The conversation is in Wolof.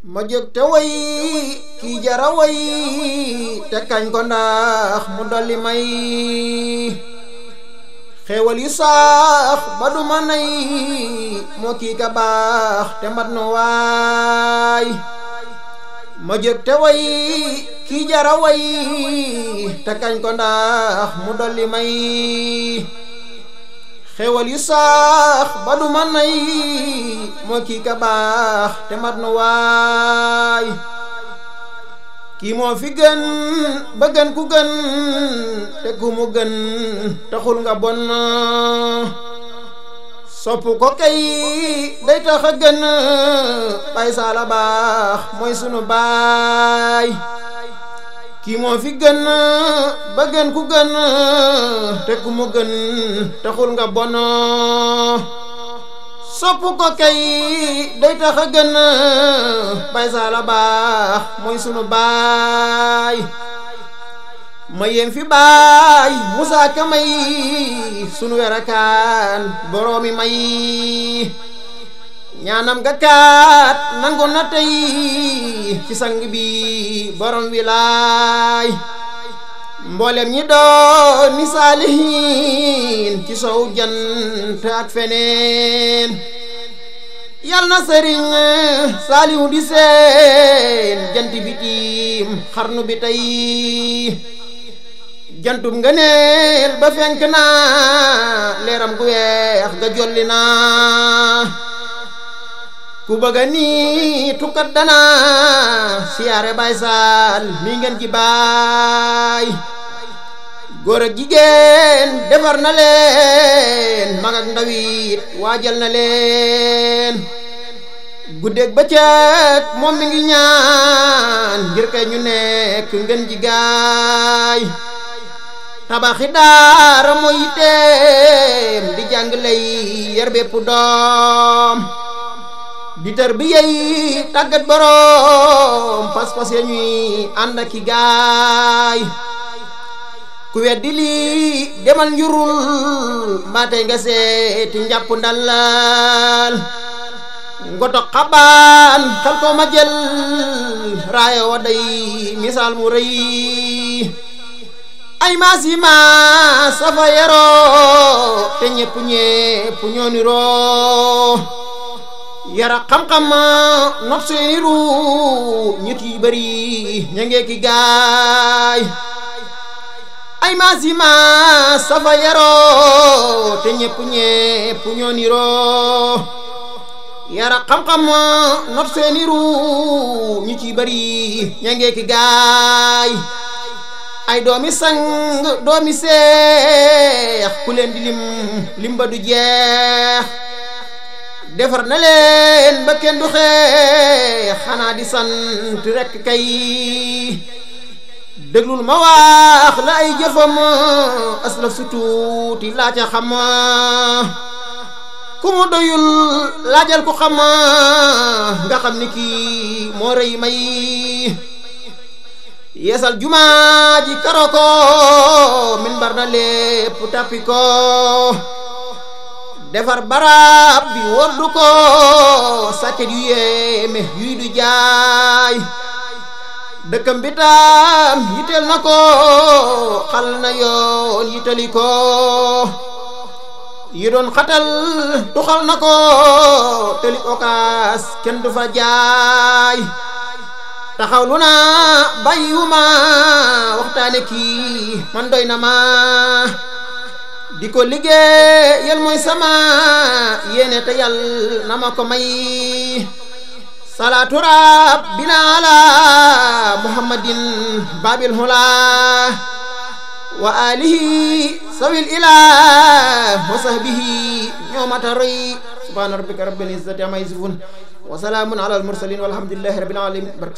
ma jóg te way kii jara way te kañ ko ndax mu dolli may xéewal yu saax ba du ma nay moo kii ka baax te mat no waay ma jóg te way kii jara way te kañ ko ndax mu dolli may xéewal yu saax ba du ma nay moo kii ka baax te mat no waay kii moo fi gën ba gën ku gën te ku mu gën taxul nga bon sopp ko kay day tax a gën bay saala baax mooy sunu baay kii moo fi gën ba gën ku gën te ku mu gën taxul nga bon sopp ko kay day tax a gën bay saala baax mooy sunu baay ma yem fi baay Musaa Ka may sunu werakaan boroomi may ñaanam ga kaat nangu na tey ci sang bi borom wilaay mboolem ñi doon ni saalihiin ci sow jant ak feneen yal na sëriñ saalihu di seen jant bi tiim xarnu bi tey jantum ngëneel ba fenk na leeram gu weex ga jolli na ku bëgga nii tukkat dana siyaare Baay Saal mi ngeen ji baay góor ak jigéen defar na leen mag ak ndawit waajal na leen guddeeg bëccëg moom mi ngi ñaan ngir kay ñu nekk ngeen ji gaay tabaxi daara mooy yitteem di jàng lay yar bépp doom di tër bi yey tàggat borom pas-pas ya ñuy ànd ak i gaay ku weddi lii demal njurul mbaatey nga seeti njàpp ndalal ngoto xabaan xel ko ma jël raaya wa day misaal mu rëy ay maasi maas safa yaroo te ñépp ñoo niroo yara xam-xam not seeni ru ñit yi bari ña ngee ki gaay ay maasi maas safa yaroo te ñépp ñoo niroo yara xam-xam not seeni ru ñit yi bari ña ngee ki gaay ay doomi sang doomi seex ku leen di lim ba du jeex defar na leen ba kenn du xeex xanaa di sant rekk kay déglul ma wax la ay jëfam aslaf su tuuti laa ca xam ku mu doyul laajal ku xam nga xam ni kii moo rëy may yeesal jumaa ji karo ko minbar na lépp tappi ko defar barab bi woddu ko sàkket yu yéeme yuy du jaay dëkkam bi tam yitteel na ko xal na yoon yittali ko yi doon xatal tuxal na ko teli okaas kenn du fa jaay taxawlu na bàyyiwuma waxtaane kii man doy na ma di ko liggéeyal mooy sama yéene te yal na ma ko may salaatu rabbina ala muhammadin babil hula wa alihi sawil ilah wa sahbihi ñoomata roy subhana rabbika rabbil izzati amma yasifun wa salaamun ala al mursalin walhamdulillahi rabbil alamin barke